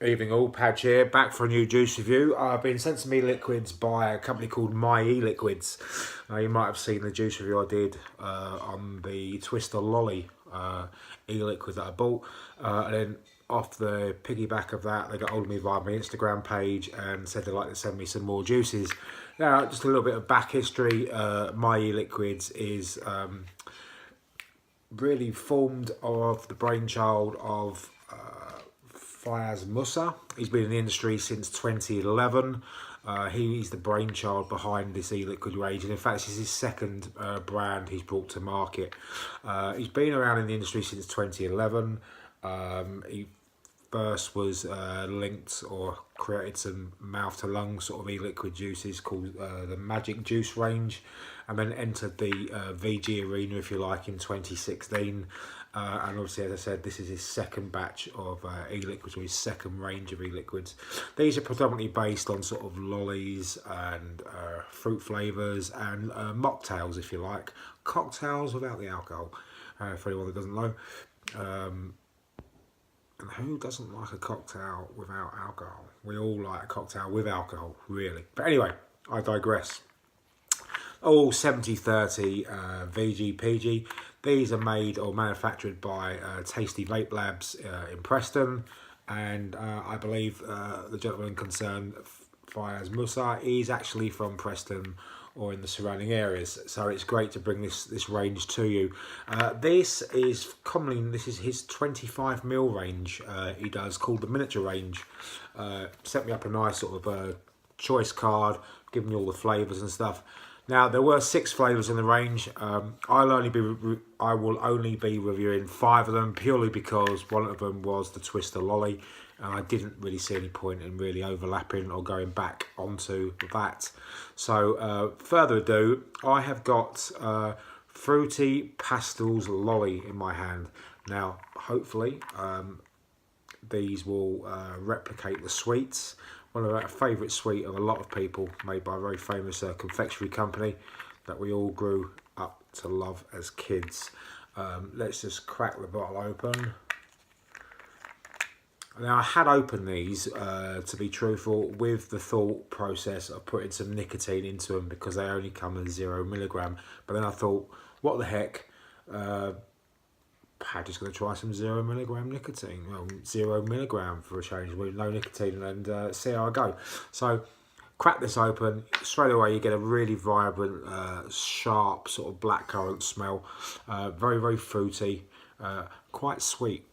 Evening all, Padge here, back for a new juice review. I've been sent some e-liquids by a company called My E-Liquids. You might have seen the juice review I did on the Twister Lolly e-liquid that I bought. And then off the piggyback of that, they got hold of me via my Instagram page and said they'd like to send me some more juices. Now, just a little bit of back history. My E-Liquids is really formed of the brainchild of flavours. He's been in the industry since 2011. He's the brainchild behind this e-liquid range, and in fact, this is his second brand he's brought to market. He's been around in the industry since 2011. He first was linked or created some mouth to lung sort of e-liquid juices called the Magic Juice range, and then entered the VG arena, if you like, in 2016. And obviously, as I said, this is his second batch of e-liquids, or his second range of e-liquids. These are predominantly based on sort of lollies and fruit flavours and mocktails, if you like. Cocktails without the alcohol, for anyone that doesn't know. And who doesn't like a cocktail without alcohol? We all like a cocktail with alcohol, really. But anyway, I digress. All 70/30 VG PG. These are made or manufactured by Tasty Vape Labs in Preston, and I believe the gentleman concerned, Fayaz Musa, is actually from Preston or in the surrounding areas. So it's great to bring this range to you. This is his 25ml range. He does, called the miniature range. Set me up a nice sort of choice card, giving me all the flavours and stuff. Now, there were 6 flavours in the range. I will only be reviewing 5 of them, purely because one of them was the Twister Lolly, and I didn't really see any point in really overlapping or going back onto that. So, further ado, I have got Fruity Pastels Lolly in my hand. Now, hopefully, these will replicate the sweets. One of our favourite sweet of a lot of people, made by a very famous confectionery company that we all grew up to love as kids. Let's just crack the bottle open. Now, I had opened these, to be truthful, with the thought process of putting some nicotine into them because they only come in 0mg. But then I thought, what the heck? I'm just going to try some 0mg nicotine. Well, 0mg for a change with no nicotine, and see how I go. So, crack this open. Straight away, you get a really vibrant, sharp sort of blackcurrant smell. Very, very fruity, quite sweet.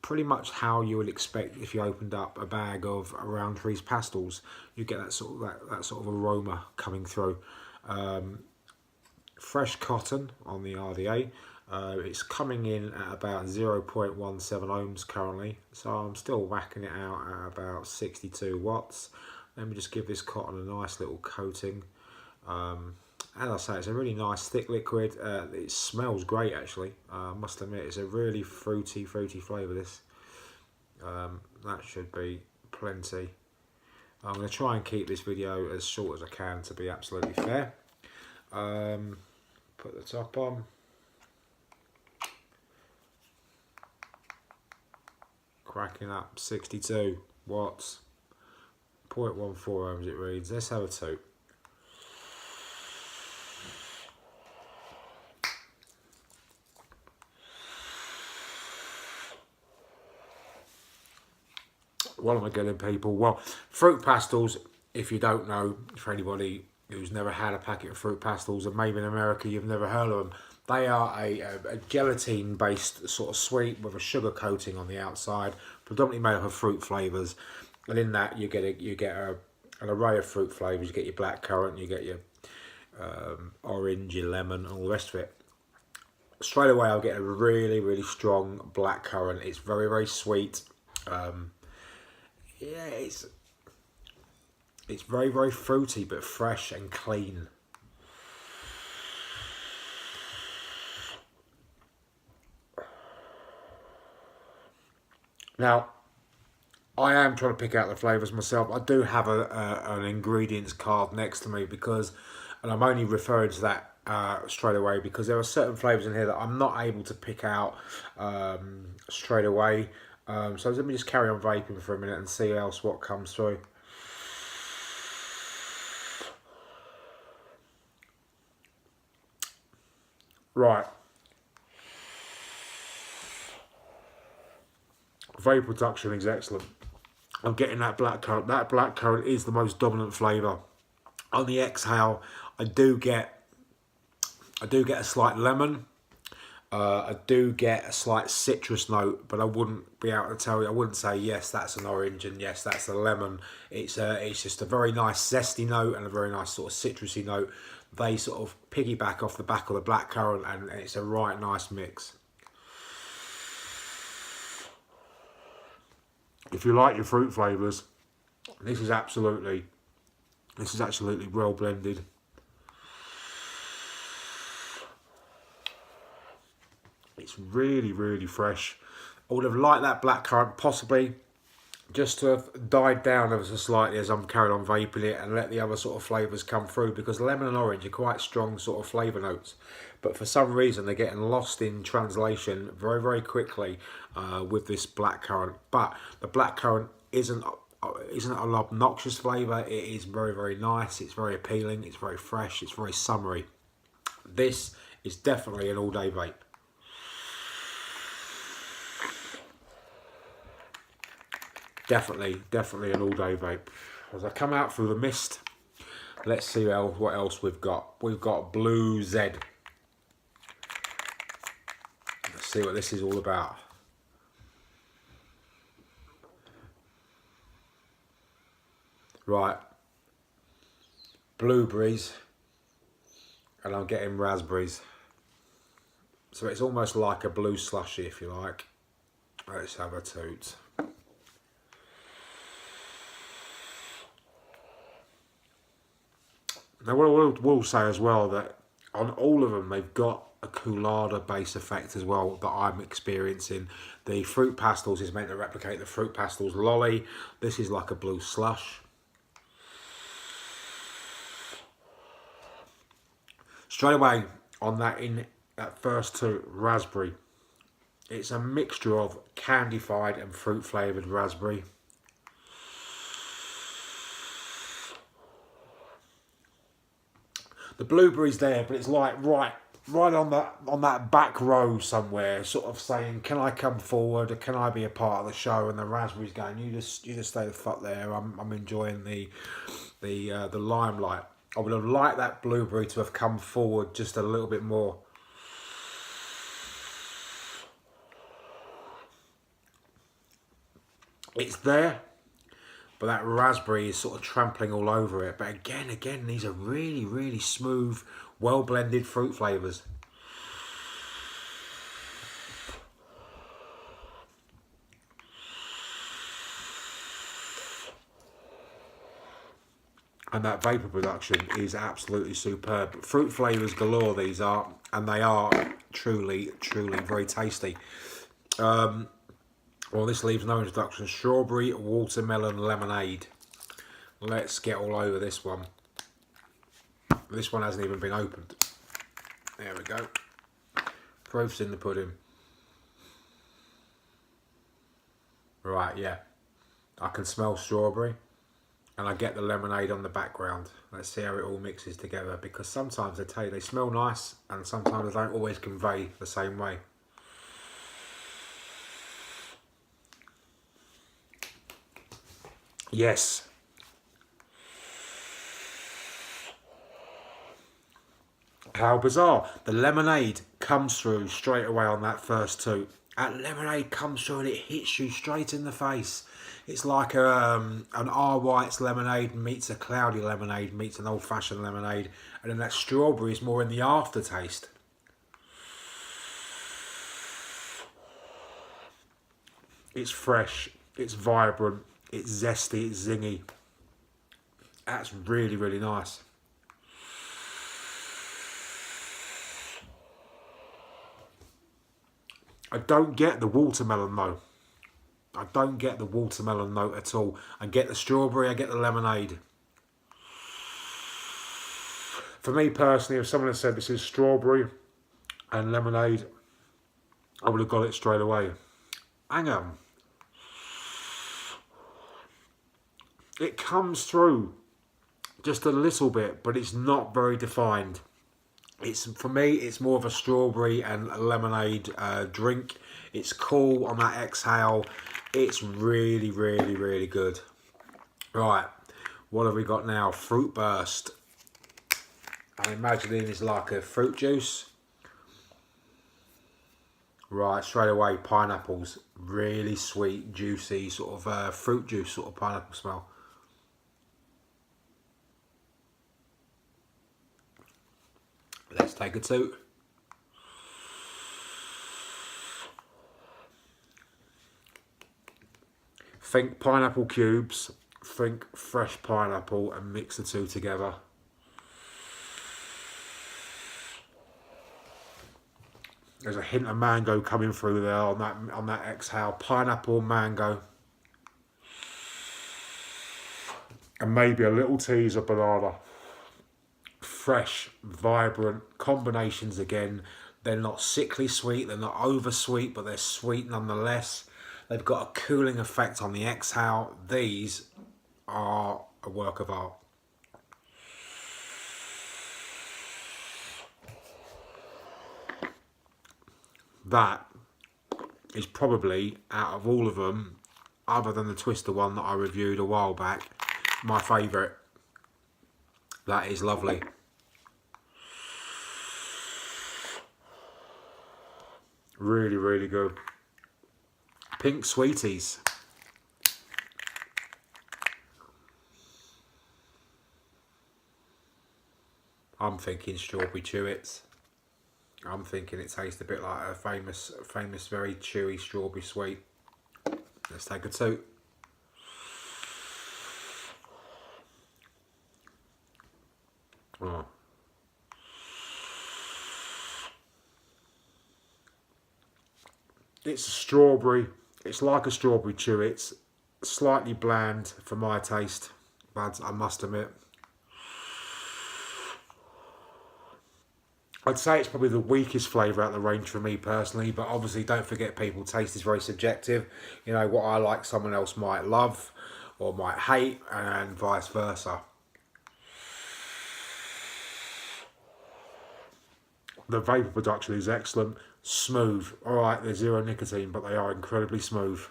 Pretty much how you would expect if you opened up a bag of Around Trees pastels. You get that sort of aroma coming through. Fresh cotton on the RDA. It's coming in at about 0.17 ohms currently, so I'm still whacking it out at about 62 watts. Let me just give this cotton a nice little coating. As I say, it's a really nice thick liquid. It smells great, actually. I must admit, it's a really fruity flavour, this. That should be plenty. I'm going to try and keep this video as short as I can, to be absolutely fair. Put the top on. Cracking up, 62 watts, 0.14 ohms it reads. Let's have a toot. What am I getting, people? Well, fruit pastels, if you don't know, for anybody who's never had a packet of fruit pastels, and maybe in America you've never heard of them, they are a gelatine-based sort of sweet with a sugar coating on the outside, predominantly made up of fruit flavours. And in that, you get an array of fruit flavours. You get your blackcurrant, you get your orange, your lemon, and all the rest of it. Straight away, I'll get a really, really strong blackcurrant. It's very, very sweet. Yeah, it's very, very fruity, but fresh and clean. Now, I am trying to pick out the flavours myself. I do have an ingredients card next to me and I'm only referring to that straight away because there are certain flavours in here that I'm not able to pick out straight away. So let me just carry on vaping for a minute and see else what comes through. Right. Vape production is excellent. I'm getting that blackcurrant. That blackcurrant is the most dominant flavour. On the exhale, I do get a slight lemon. I do get a slight citrus note, but I wouldn't be able to tell you. I wouldn't say yes, that's an orange, and yes, that's a lemon. It's just a very nice zesty note and a very nice sort of citrusy note. They sort of piggyback off the back of the blackcurrant, and it's a right nice mix. If you like your fruit flavours, this is absolutely well blended. It's really, really fresh. I would have liked that blackcurrant possibly just to have died down ever so slightly as I'm carrying on vaping it and let the other sort of flavours come through, because lemon and orange are quite strong sort of flavour notes. But for some reason they're getting lost in translation very, very quickly with this blackcurrant. But the blackcurrant isn't an obnoxious flavour. It is very, very nice. It's very appealing. It's very fresh. It's very summery. This is definitely an all-day vape. Definitely an all-day vape. As I come out through the mist, let's see what else we've got. We've got Blue Z. Let's see what this is all about. Right. Blueberries. And I'm getting raspberries. So it's almost like a blue slushy, if you like. Let's have a toot. Now, what I will say as well, that on all of them, they've got a Coolada base effect as well that I'm experiencing. The Fruit Pastels is meant to replicate the Fruit Pastels lolly. This is like a blue slush. Straight away on that first two, raspberry. It's a mixture of candified and fruit flavoured raspberry. The blueberry's there, but it's like right on that back row somewhere, sort of saying, "Can I come forward? Or can I be a part of the show?" And the raspberry's going, "You just stay the fuck there. I'm enjoying the limelight." I would have liked that blueberry to have come forward just a little bit more. It's there, but that raspberry is sort of trampling all over it. But again, these are really, really smooth, well-blended fruit flavours. And that vapour production is absolutely superb. Fruit flavours galore these are, and they are truly, truly very tasty. Well, this leaves no introduction. Strawberry watermelon lemonade. Let's get all over this one. This one hasn't even been opened. There we go. Proof's in the pudding. Right, yeah. I can smell strawberry. And I get the lemonade on the background. Let's see how it all mixes together, because sometimes they smell nice and sometimes they don't always convey the same way. Yes. How bizarre. The lemonade comes through straight away on that first toot. That lemonade comes through and it hits you straight in the face. It's like an R. White's lemonade meets a cloudy lemonade meets an old-fashioned lemonade. And then that strawberry is more in the aftertaste. It's fresh, it's vibrant, it's zesty, it's zingy. That's really, really nice. I don't get the watermelon though. I don't get the watermelon note at all. I get the strawberry, I get the lemonade. For me personally, if someone had said this is strawberry and lemonade, I would have got it straight away. Hang on. it comes through just a little bit, but it's not very defined. For me, it's more of a strawberry and lemonade drink. It's cool on that exhale. It's really, really, really good. Right, what have we got now? Fruit Burst. I'm imagining it's like a fruit juice. Right, straight away, pineapples. Really sweet, juicy, sort of fruit juice sort of pineapple smell. Let's take a toot. Think pineapple cubes, think fresh pineapple, and mix the two together. There's a hint of mango coming through there on that exhale. Pineapple, mango, and maybe a little tease of banana. Fresh, vibrant combinations again. They're not sickly sweet, they're not over sweet, but they're sweet nonetheless. They've got a cooling effect on the exhale. These are a work of art. That is probably, out of all of them, other than the Twister one that I reviewed a while back, my favourite. That is lovely. Really, really good. Pink Sweeties. I'm thinking strawberry chewits. I'm thinking it tastes a bit like a famous, very chewy strawberry sweet. Let's take a toot. Oh. It's a strawberry. It's like a strawberry chewits. Slightly bland for my taste, but I must admit. I'd say it's probably the weakest flavour out of the range for me personally, but obviously don't forget, people, taste is very subjective. You know, what I like someone else might love or might hate, and vice versa. The vapour production is excellent. Smooth. Alright, they're zero nicotine, but they are incredibly smooth.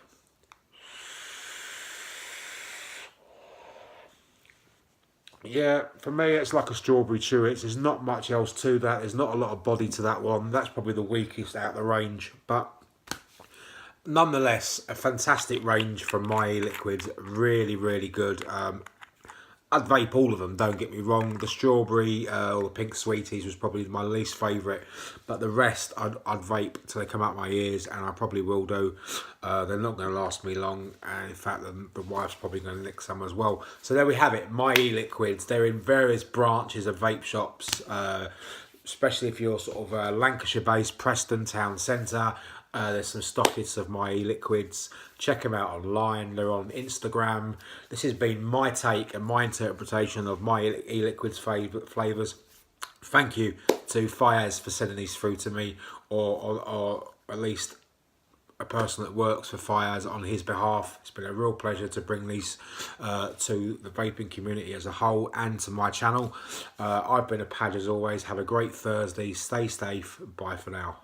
Yeah, for me it's like a strawberry chewits. There's not much else to that. There's not a lot of body to that one. That's probably the weakest out of the range. But nonetheless, a fantastic range from My Eliquids. Really, really good. I'd vape all of them, don't get me wrong. The strawberry or the pink sweeties was probably my least favourite. But the rest, I'd vape till they come out my ears, and I probably will do. They're not going to last me long. And in fact, the wife's probably going to nick some as well. So there we have it, My Eliquids. They're in various branches of vape shops, especially if you're sort of Lancashire-based, Preston town centre. There's some stockists of My Eliquids. Check them out online. They're on Instagram. This has been my take and my interpretation of My Eliquids flavours. Thank you to Fayez for sending these through to me, or at least a person that works for Fayez on his behalf. It's been a real pleasure to bring these to the vaping community as a whole and to my channel. I've been a Padge as always. Have a great Thursday. Stay safe. Bye for now.